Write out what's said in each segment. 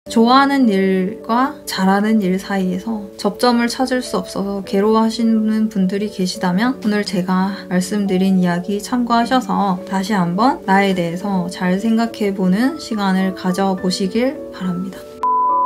좋아하는 일과 잘하는 일 사이에서 접점을 찾을 수 없어서 괴로워하시는 분들이 계시다면 오늘 제가 말씀드린 이야기 참고하셔서 다시 한번 나에 대해서 잘 생각해보는 시간을 가져보시길 바랍니다.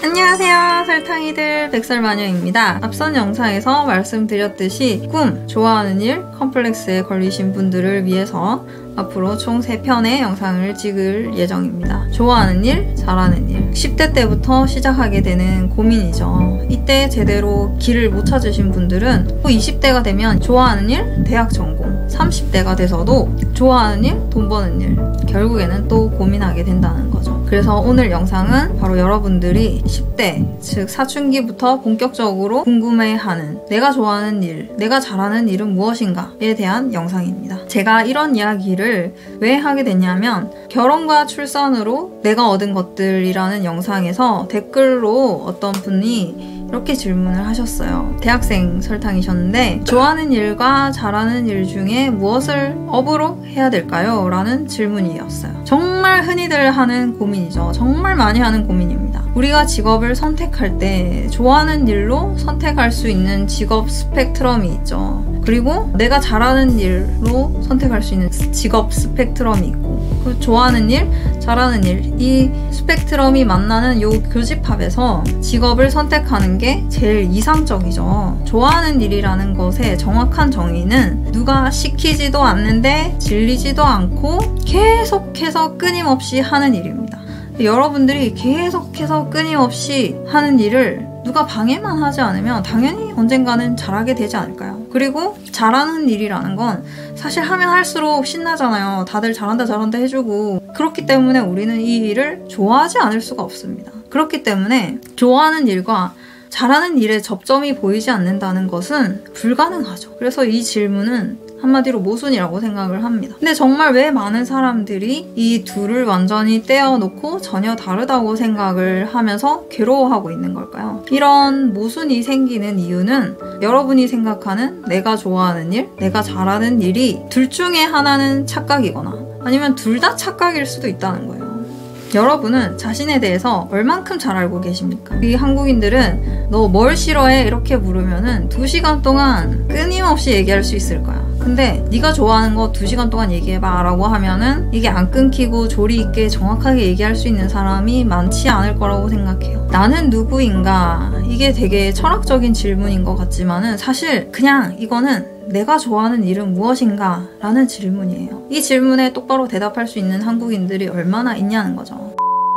안녕하세요, 설탕이들 백설마녀입니다. 앞선 영상에서 말씀드렸듯이 꿈, 좋아하는 일, 컴플렉스에 걸리신 분들을 위해서 앞으로 총 3편의 영상을 찍을 예정입니다. 좋아하는 일, 잘하는 일. 10대 때부터 시작하게 되는 고민이죠. 이때 제대로 길을 못 찾으신 분들은 또 20대가 되면 좋아하는 일, 대학 전공. 30대가 돼서도 좋아하는 일, 돈 버는 일. 결국에는 또 고민하게 된다는 거죠. 그래서 오늘 영상은 바로 여러분들이 10대, 즉 사춘기부터 본격적으로 궁금해하는 내가 좋아하는 일, 내가 잘하는 일은 무엇인가에 대한 영상입니다. 제가 이런 이야기를 왜 하게 됐냐면 결혼과 출산으로 내가 얻은 것들이라는 영상에서 댓글로 어떤 분이 이렇게 질문을 하셨어요. 대학생 설탕이셨는데 좋아하는 일과 잘하는 일 중에 무엇을 업으로 해야 될까요? 라는 질문이었어요. 정말 흔히들 하는 고민이죠. 정말 많이 하는 고민입니다. 우리가 직업을 선택할 때 좋아하는 일로 선택할 수 있는 직업 스펙트럼이 있죠. 그리고 내가 잘하는 일로 선택할 수 있는 직업 스펙트럼이 있고 그 좋아하는 일, 잘하는 일, 이 스펙트럼이 만나는 요 교집합에서 직업을 선택하는 게 제일 이상적이죠. 좋아하는 일이라는 것의 정확한 정의는 누가 시키지도 않는데 질리지도 않고 계속해서 끊임없이 하는 일입니다. 여러분들이 계속해서 끊임없이 하는 일을 누가 방해만 하지 않으면 당연히 언젠가는 잘하게 되지 않을까요? 그리고 잘하는 일이라는 건 사실 하면 할수록 신나잖아요. 다들 잘한다 잘한다 해주고 그렇기 때문에 우리는 이 일을 좋아하지 않을 수가 없습니다. 그렇기 때문에 좋아하는 일과 잘하는 일에 접점이 보이지 않는다는 것은 불가능하죠. 그래서 이 질문은 한마디로 모순이라고 생각을 합니다. 근데 정말 왜 많은 사람들이 이 둘을 완전히 떼어놓고 전혀 다르다고 생각을 하면서 괴로워하고 있는 걸까요? 이런 모순이 생기는 이유는 여러분이 생각하는 내가 좋아하는 일, 내가 잘하는 일이 둘 중에 하나는 착각이거나 아니면 둘 다 착각일 수도 있다는 거예요. 여러분은 자신에 대해서 얼만큼 잘 알고 계십니까? 이 한국인들은 너 뭘 싫어해? 이렇게 물으면은 2시간 동안 끊임없이 얘기할 수 있을 거야. 근데 네가 좋아하는 거 2시간 동안 얘기해봐 라고 하면은 이게 안 끊기고 조리 있게 정확하게 얘기할 수 있는 사람이 많지 않을 거라고 생각해요. 나는 누구인가? 이게 되게 철학적인 질문인 것 같지만은 사실 그냥 이거는 내가 좋아하는 일은 무엇인가? 라는 질문이에요. 이 질문에 똑바로 대답할 수 있는 한국인들이 얼마나 있냐는 거죠.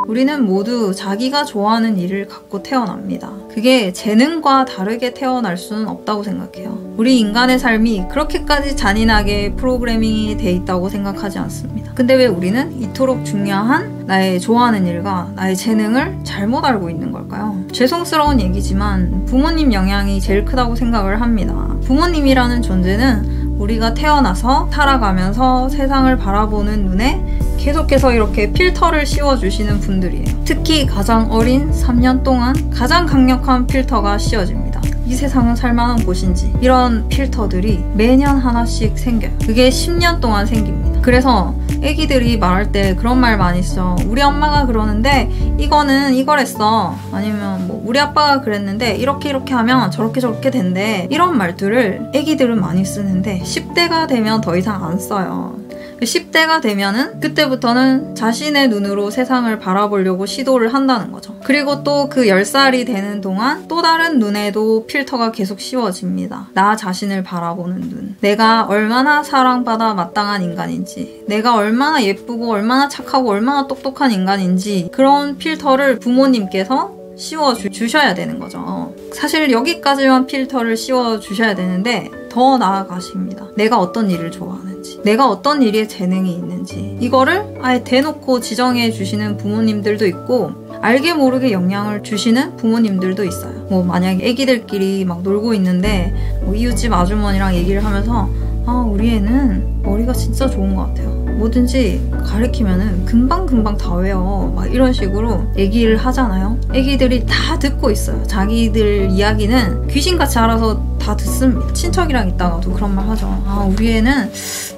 우리는 모두 자기가 좋아하는 일을 갖고 태어납니다. 그게 재능과 다르게 태어날 수는 없다고 생각해요. 우리 인간의 삶이 그렇게까지 잔인하게 프로그래밍이 돼 있다고 생각하지 않습니다. 근데 왜 우리는 이토록 중요한 나의 좋아하는 일과 나의 재능을 잘못 알고 있는 걸까요? 죄송스러운 얘기지만 부모님 영향이 제일 크다고 생각을 합니다. 부모님이라는 존재는 우리가 태어나서 살아가면서 세상을 바라보는 눈에 계속해서 이렇게 필터를 씌워주시는 분들이에요. 특히 가장 어린 3년 동안 가장 강력한 필터가 씌워집니다. 이 세상은 살만한 곳인지 이런 필터들이 매년 하나씩 생겨요. 그게 10년 동안 생깁니다. 그래서 애기들이 말할 때 그런 말 많이 써. 우리 엄마가 그러는데 이거는 이거랬어. 아니면 뭐 우리 아빠가 그랬는데 이렇게 하면 저렇게 된대. 이런 말들을 애기들은 많이 쓰는데 10대가 되면 더 이상 안 써요. 10대가 되면은 그때부터는 자신의 눈으로 세상을 바라보려고 시도를 한다는 거죠. 그리고 또 그 10살이 되는 동안 또 다른 눈에도 필터가 계속 씌워집니다. 나 자신을 바라보는 눈. 내가 얼마나 사랑받아 마땅한 인간인지, 내가 얼마나 예쁘고 얼마나 착하고 얼마나 똑똑한 인간인지 그런 필터를 부모님께서 씌워주셔야 되는 거죠. 사실 여기까지만 필터를 씌워주셔야 되는데 더 나아가십니다. 내가 어떤 일을 좋아하는지, 내가 어떤 일에 재능이 있는지 이거를 아예 대놓고 지정해 주시는 부모님들도 있고 알게 모르게 영향을 주시는 부모님들도 있어요. 뭐 만약에 애기들끼리 막 놀고 있는데 뭐 이웃집 아주머니랑 얘기를 하면서 우리 애는 머리가 진짜 좋은 것 같아요. 뭐든지 가르치면은 금방금방 다 외워. 막 이런 식으로 얘기를 하잖아요. 애기들이 다 듣고 있어요. 자기들 이야기는 귀신같이 알아서 다 듣습니다. 친척이랑 있다가도 그런 말 하죠. 우리 애는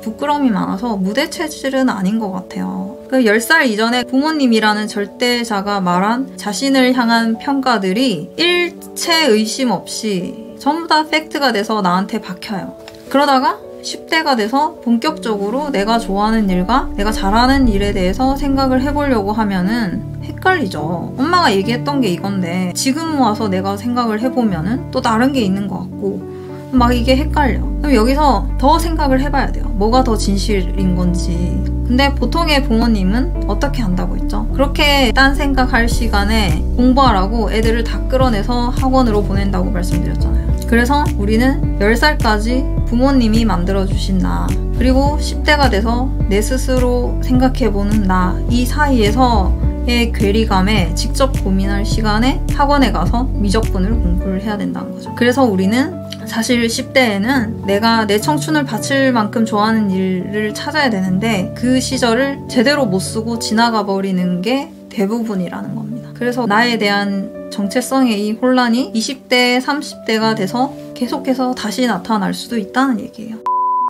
부끄러움이 많아서 무대 체질은 아닌 것 같아요. 그 10살 이전에 부모님이라는 절대자가 말한 자신을 향한 평가들이 일체 의심 없이 전부 다 팩트가 돼서 나한테 박혀요. 그러다가 10대가 돼서 본격적으로 내가 좋아하는 일과 내가 잘하는 일에 대해서 생각을 해보려고 하면은 헷갈리죠. 엄마가 얘기했던 게 이건데 지금 와서 내가 생각을 해보면은 또 다른 게 있는 것 같고 막 이게 헷갈려. 그럼 여기서 더 생각을 해봐야 돼요. 뭐가 더 진실인 건지. 근데 보통의 부모님은 어떻게 한다고 했죠? 그렇게 딴 생각할 시간에 공부하라고 애들을 다 끌어내서 학원으로 보낸다고 말씀드렸잖아요. 그래서 우리는 10살까지 부모님이 만들어주신 나, 그리고 10대가 돼서 내 스스로 생각해보는 나, 이 사이에서의 괴리감에 직접 고민할 시간에 학원에 가서 미적분을 공부를 해야 된다는 거죠. 그래서 우리는 사실 10대에는 내가 내 청춘을 바칠 만큼 좋아하는 일을 찾아야 되는데 그 시절을 제대로 못 쓰고 지나가 버리는 게 대부분이라는 겁니다. 그래서 나에 대한 정체성의 이 혼란이 20대, 30대가 돼서 계속해서 다시 나타날 수도 있다는 얘기예요.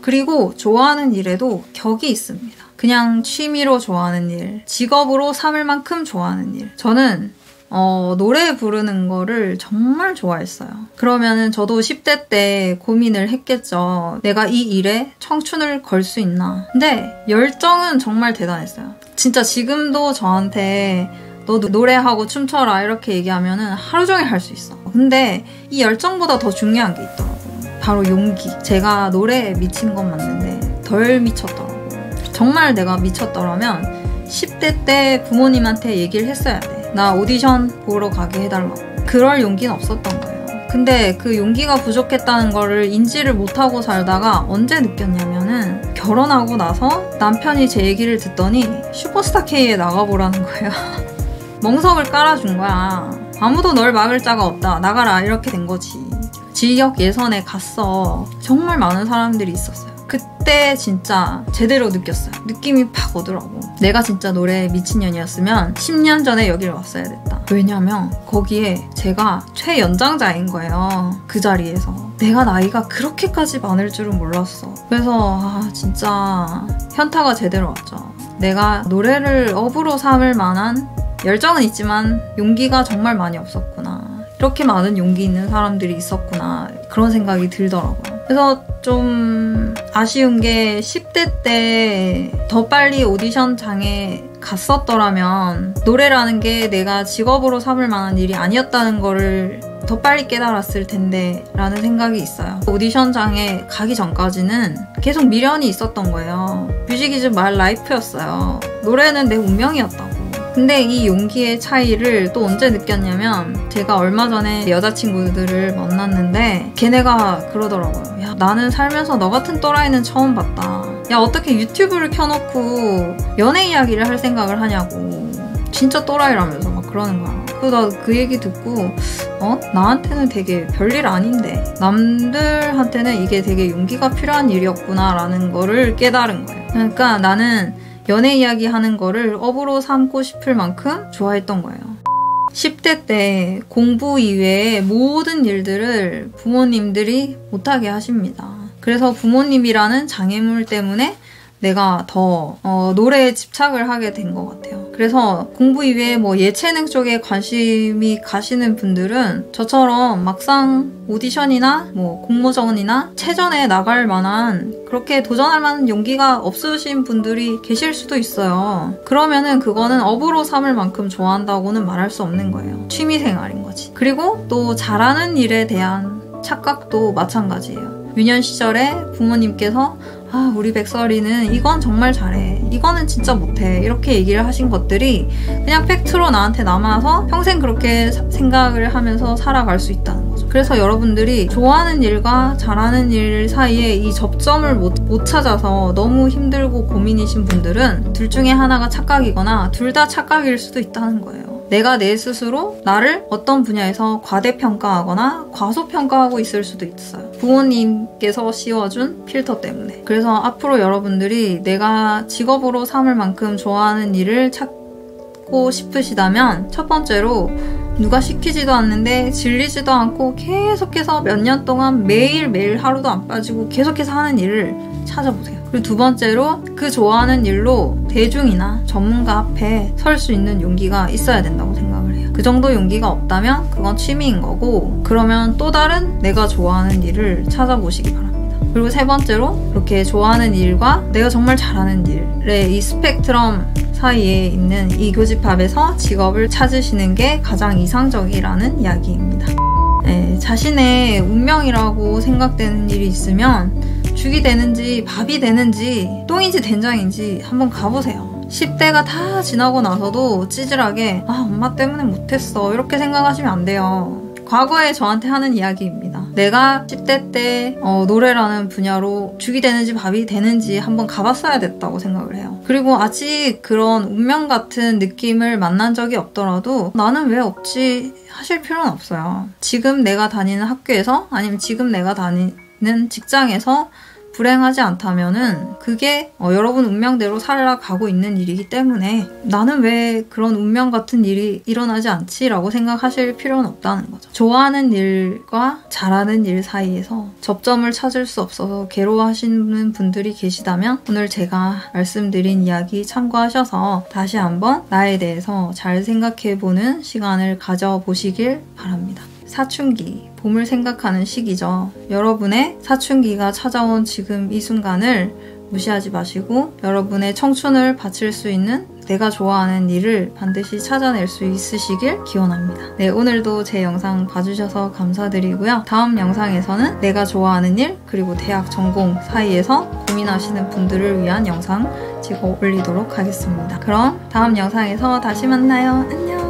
그리고 좋아하는 일에도 격이 있습니다. 그냥 취미로 좋아하는 일, 직업으로 삼을 만큼 좋아하는 일. 저는 노래 부르는 거를 정말 좋아했어요. 그러면은 저도 10대 때 고민을 했겠죠. 내가 이 일에 청춘을 걸 수 있나. 근데 열정은 정말 대단했어요. 진짜 지금도 저한테 너 노래하고 춤춰라 이렇게 얘기하면은 하루 종일 할 수 있어. 근데 이 열정보다 더 중요한 게 있더라고요. 바로 용기. 제가 노래에 미친 건 맞는데 덜 미쳤더라고요. 정말 내가 미쳤더라면 10대 때 부모님한테 얘기를 했어야 돼. 나 오디션 보러 가게 해달라고. 그럴 용기는 없었던 거예요. 근데 그 용기가 부족했다는 거를 인지를 못하고 살다가 언제 느꼈냐면은 결혼하고 나서 남편이 제 얘기를 듣더니 슈퍼스타 K에 나가보라는 거예요. 멍석을 깔아준 거야. 아무도 널 막을 자가 없다. 나가라. 이렇게 된 거지. 지역 예선에 갔어. 정말 많은 사람들이 있었어요. 그때 진짜 제대로 느꼈어요. 느낌이 팍 오더라고. 내가 진짜 노래에 미친년이었으면 10년 전에 여기를 왔어야 됐다. 왜냐면 거기에 제가 최연장자인 거예요. 그 자리에서. 내가 나이가 그렇게까지 많을 줄은 몰랐어. 그래서 진짜 현타가 제대로 왔죠. 내가 노래를 업으로 삼을 만한 열정은 있지만 용기가 정말 많이 없었구나. 이렇게 많은 용기 있는 사람들이 있었구나. 그런 생각이 들더라고요. 그래서 좀 아쉬운 게 10대 때 더 빨리 오디션장에 갔었더라면 노래라는 게 내가 직업으로 삼을 만한 일이 아니었다는 거를 더 빨리 깨달았을 텐데 라는 생각이 있어요. 오디션장에 가기 전까지는 계속 미련이 있었던 거예요. 뮤직 이즈 마이 라이프였어요. 노래는 내 운명이었다고. 근데 이 용기의 차이를 또 언제 느꼈냐면 제가 얼마 전에 여자친구들을 만났는데 걔네가 그러더라고요. 야, 나는 살면서 너 같은 또라이는 처음 봤다. 야, 어떻게 유튜브를 켜놓고 연애 이야기를 할 생각을 하냐고. 진짜 또라이라면서 막 그러는 거야. 그래서 나 그 얘기 듣고 나한테는 되게 별일 아닌데 남들한테는 이게 되게 용기가 필요한 일이었구나 라는 거를 깨달은 거예요. 그러니까 나는 연애 이야기 하는 거를 업으로 삼고 싶을 만큼 좋아했던 거예요. 10대 때 공부 이외의 모든 일들을 부모님들이 못하게 하십니다. 그래서 부모님이라는 장애물 때문에 내가 더 노래에 집착을 하게 된 것 같아요. 그래서 공부 이외에 뭐 예체능 쪽에 관심이 가시는 분들은 저처럼 막상 오디션이나 뭐 공모전이나 체전에 나갈 만한 그렇게 도전할 만한 용기가 없으신 분들이 계실 수도 있어요. 그러면은 그거는 업으로 삼을 만큼 좋아한다고는 말할 수 없는 거예요. 취미생활인 거지. 그리고 또 잘하는 일에 대한 착각도 마찬가지예요. 유년 시절에 부모님께서 우리 백설이는 이건 정말 잘해. 이거는 진짜 못해. 이렇게 얘기를 하신 것들이 그냥 팩트로 나한테 남아서 평생 그렇게 생각을 하면서 살아갈 수 있다는 거죠. 그래서 여러분들이 좋아하는 일과 잘하는 일 사이에 이 접점을 못 찾아서 너무 힘들고 고민이신 분들은 둘 중에 하나가 착각이거나 둘 다 착각일 수도 있다는 거예요. 내가 내 스스로 나를 어떤 분야에서 과대평가하거나 과소평가하고 있을 수도 있어요. 부모님께서 씌워준 필터 때문에. 그래서 앞으로 여러분들이 내가 직업으로 삼을 만큼 좋아하는 일을 찾고 싶으시다면 첫 번째로 누가 시키지도 않는데 질리지도 않고 계속해서 몇 년 동안 매일매일 하루도 안 빠지고 계속해서 하는 일을 찾아보세요. 그리고 두 번째로 그 좋아하는 일로 대중이나 전문가 앞에 설 수 있는 용기가 있어야 된다고 생각을 해요. 그 정도 용기가 없다면 그건 취미인 거고, 그러면 또 다른 내가 좋아하는 일을 찾아보시기 바랍니다. 그리고 세 번째로 이렇게 좋아하는 일과 내가 정말 잘하는 일의 이 스펙트럼 사이에 있는 이 교집합에서 직업을 찾으시는 게 가장 이상적이라는 이야기입니다. 네, 자신의 운명이라고 생각되는 일이 있으면 죽이 되는지 밥이 되는지 똥인지 된장인지 한번 가보세요. 10대가 다 지나고 나서도 찌질하게 엄마 때문에 못했어 이렇게 생각하시면 안 돼요. 과거에 저한테 하는 이야기입니다. 내가 10대 때 노래라는 분야로 죽이 되는지 밥이 되는지 한번 가봤어야 됐다고 생각을 해요. 그리고 아직 그런 운명 같은 느낌을 만난 적이 없더라도 나는 왜 없지 하실 필요는 없어요. 지금 내가 다니는 학교에서 아니면 지금 내가 다니는 직장에서 불행하지 않다면은 그게 여러분 운명대로 살아가고 있는 일이기 때문에 나는 왜 그런 운명 같은 일이 일어나지 않지? 라고 생각하실 필요는 없다는 거죠. 좋아하는 일과 잘하는 일 사이에서 접점을 찾을 수 없어서 괴로워하시는 분들이 계시다면 오늘 제가 말씀드린 이야기 참고하셔서 다시 한번 나에 대해서 잘 생각해보는 시간을 가져보시길 바랍니다. 사춘기, 봄을 생각하는 시기죠. 여러분의 사춘기가 찾아온 지금 이 순간을 무시하지 마시고 여러분의 청춘을 바칠 수 있는 내가 좋아하는 일을 반드시 찾아낼 수 있으시길 기원합니다. 네, 오늘도 제 영상 봐주셔서 감사드리고요. 다음 영상에서는 내가 좋아하는 일 그리고 대학 전공 사이에서 고민하시는 분들을 위한 영상 찍어 올리도록 하겠습니다. 그럼 다음 영상에서 다시 만나요. 안녕!